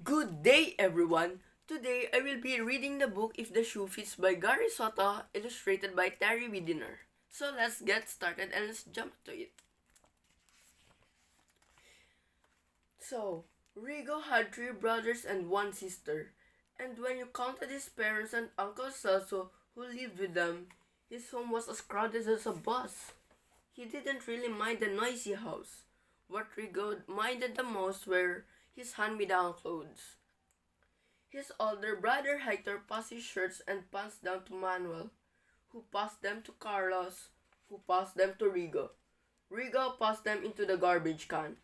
Good day, everyone! Today I will be reading the book If the Shoe Fits by Gary Soto, illustrated by Terry Widiner. So let's get started and let's jump to it. So, Rigo had three brothers and one sister, and when you counted his parents and Uncle Celso who lived with them, his home was as crowded as a bus. He didn't really mind the noisy house. What Rigo minded the most were his hand-me-down clothes. His older brother Hector passed his shirts and pants down to Manuel, who passed them to Carlos, who passed them to Rigo. Rigo passed them into the garbage can.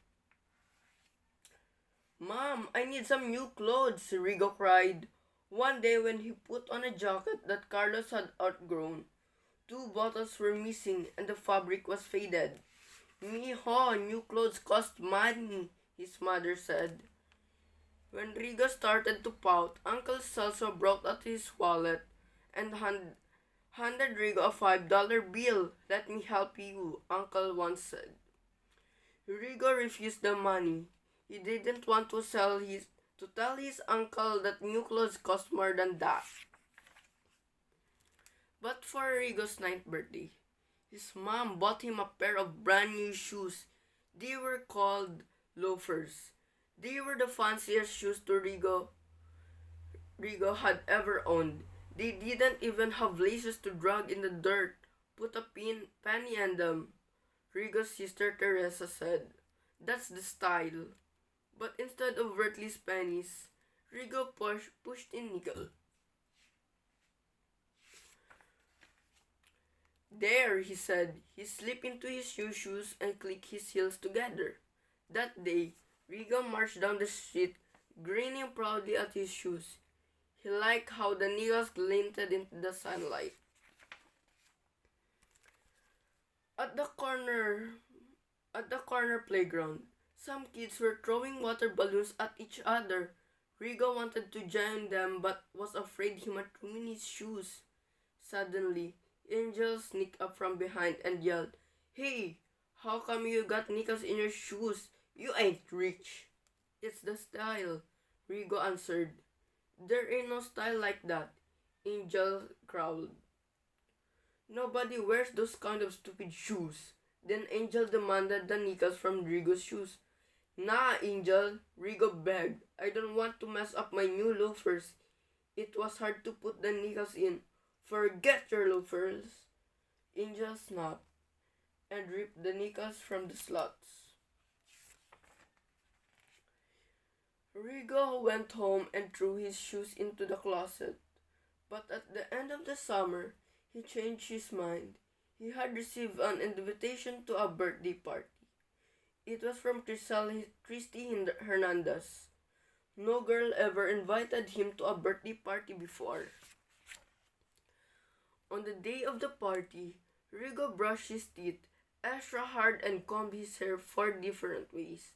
"Mom, I need some new clothes," Rigo cried. One day when he put on a jacket that Carlos had outgrown, two buttons were missing and the fabric was faded. "Mijo, new clothes cost money," his mother said. When Rigo started to pout, Uncle Celso brought out his wallet and handed Rigo a $5 bill. "Let me help you," Uncle once said. Rigo refused the money. He didn't want to tell his uncle that new clothes cost more than that. But for Rigo's ninth birthday, his mom bought him a pair of brand new shoes. They were called loafers. They were the fanciest shoes Rigo had ever owned. They didn't even have laces to drag in the dirt. "Put a penny in them," Rigo's sister Teresa said. "That's the style." But instead of worthless pennies, Rigo pushed in nickel. "There," he said. He slipped into his shoes and clicked his heels together. That day, Rigo marched down the street, grinning proudly at his shoes. He liked how the nickels glinted in the sunlight. At the corner playground, some kids were throwing water balloons at each other. Rigo wanted to join them but was afraid he might ruin his shoes. Suddenly, Angel sneaked up from behind and yelled, "Hey, how come you got nickels in your shoes? You ain't rich." "It's the style," Rigo answered. "There ain't no style like that," Angel growled. "Nobody wears those kind of stupid shoes." Then Angel demanded the nickels from Rigo's shoes. "Nah, Angel," Rigo begged. "I don't want to mess up my new loafers. It was hard to put the nickels in." "Forget your loafers," Angel snapped and ripped the nickels from the slots. Rigo went home and threw his shoes into the closet. But at the end of the summer, he changed his mind. He had received an invitation to a birthday party. It was from Christy Hernandez. No girl ever invited him to a birthday party before. On the day of the party, Rigo brushed his teeth extra hard and combed his hair 4 different ways.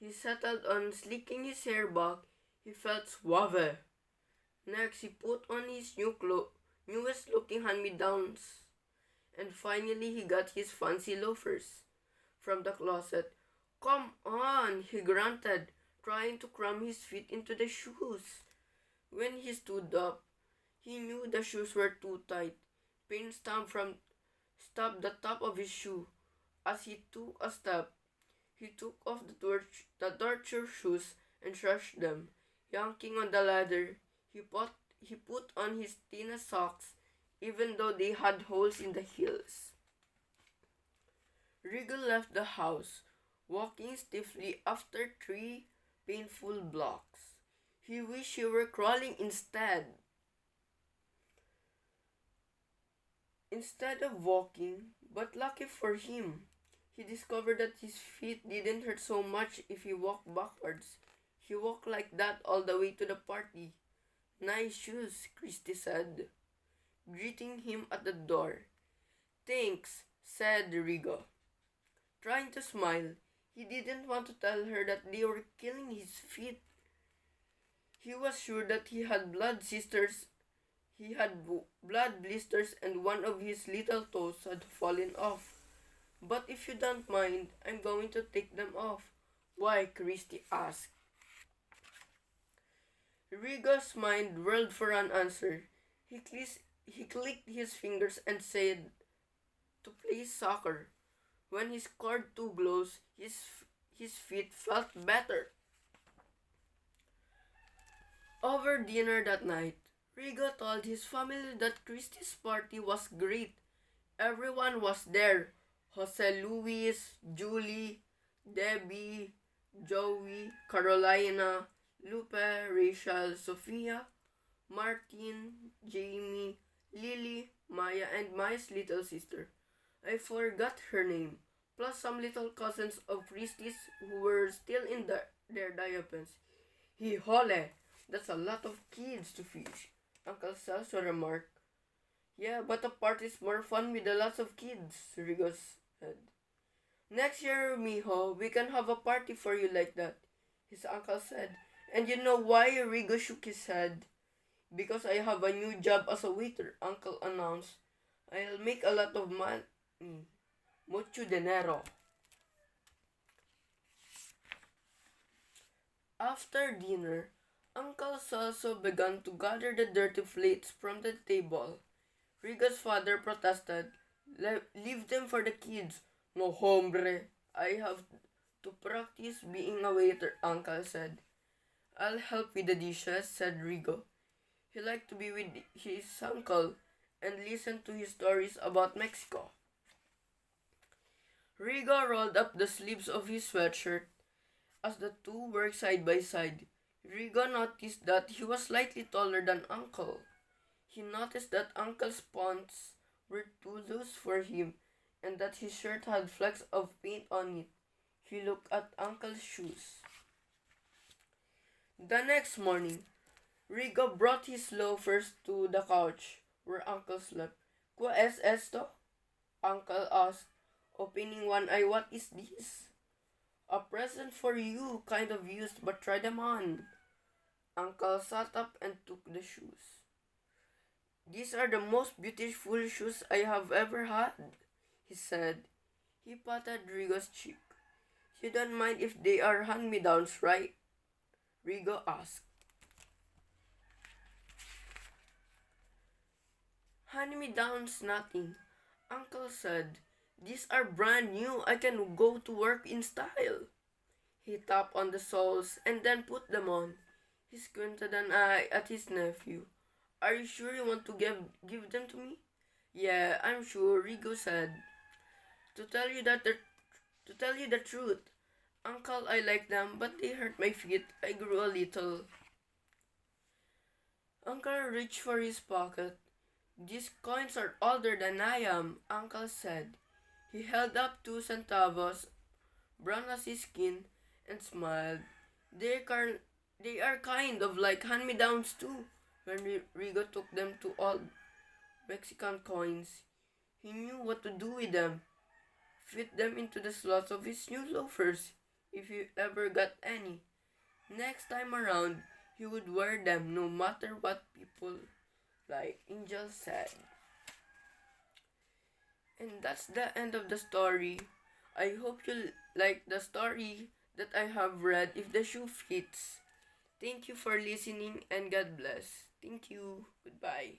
He settled on slicking his hair back. He felt suave. Next, he put on his newest looking hand-me-downs. And finally, he got his fancy loafers from the closet. "Come on," he grunted, trying to cram his feet into the shoes. When he stood up, he knew the shoes were too tight. Pain stabbed the top of his shoe. As he took a step, he took off the torture shoes and crushed them. Yanking on the ladder, he put on his thinner socks, even though they had holes in the heels. Rigo left the house, walking stiffly after 3 painful blocks. He wished he were crawling instead. Instead of walking, but lucky for him, he discovered that his feet didn't hurt so much if he walked backwards. He walked like that all the way to the party. "Nice shoes," Christy said, greeting him at the door. "Thanks," said Rigo, trying to smile. He didn't want to tell her that they were killing his feet. He was sure that he had blood blisters and one of his little toes had fallen off. "But if you don't mind, I'm going to take them off." "Why?" Christy asked. Rigo's mind whirled for an answer. He clicked his fingers and said to play soccer. When he scored two goals, his feet felt better. Over dinner that night, Rigo told his family that Christie's party was great. Everyone was there. Jose Luis, Julie, Debbie, Joey, Carolina, Lupe, Rachel, Sofia, Martin, Jamie, Lily, Maya, and Maya's little sister. I forgot her name. Plus some little cousins of Christie's who were still in their diapers. He hole, that's a lot of kids to fish. Uncle Celso remarked. Yeah, but the party's more fun with a lot of kids, Rigo said. Next year, mijo, we can have a party for you like that, his uncle said. And you know why? Rigo shook his head. Because I have a new job as a waiter, uncle announced. I'll make a lot of money. Mucho dinero. After dinner, Uncle Celso began to gather the dirty plates from the table. Rigo's father protested. Leave them for the kids. No, hombre. I have to practice being a waiter, Uncle said. I'll help with the dishes, said Rigo. He liked to be with his uncle and listen to his stories about Mexico. Rigo rolled up the sleeves of his sweatshirt as the two worked side by side. Rigo noticed that he was slightly taller than Uncle. He noticed that Uncle's pants were too loose for him and that his shirt had flecks of paint on it. He looked at Uncle's shoes. The next morning, Rigo brought his loafers to the couch where Uncle slept. ¿Qué es esto? Uncle asked, opening one eye. What is this? A present for you, kind of used, but try them on. Uncle sat up and took the shoes. These are the most beautiful shoes I have ever had, he said. He patted Rigo's cheek. You don't mind if they are hand-me-downs, right? Rigo asked. Hand-me-downs nothing, Uncle said. These are brand new. I can go to work in style. He tapped on the soles and then put them on. He squinted an eye at his nephew. Are you sure you want to give them to me? Yeah, I'm sure, Rigo said. To tell you the truth, Uncle, I like them, but they hurt my feet. I grew a little. Uncle reached for his pocket. These coins are older than I am, Uncle said. He held up 2 centavos, brown as his skin, and smiled. They are kind of like hand-me-downs too. When Rigo took them to old Mexican coins, he knew what to do with them. Fit them into the slots of his new loafers, if he ever got any. Next time around, he would wear them no matter what people like, Angel said. And that's the end of the story. I hope you like the story that I have read, If the Shoe Fits. Thank you for listening and God bless. Thank you. Goodbye.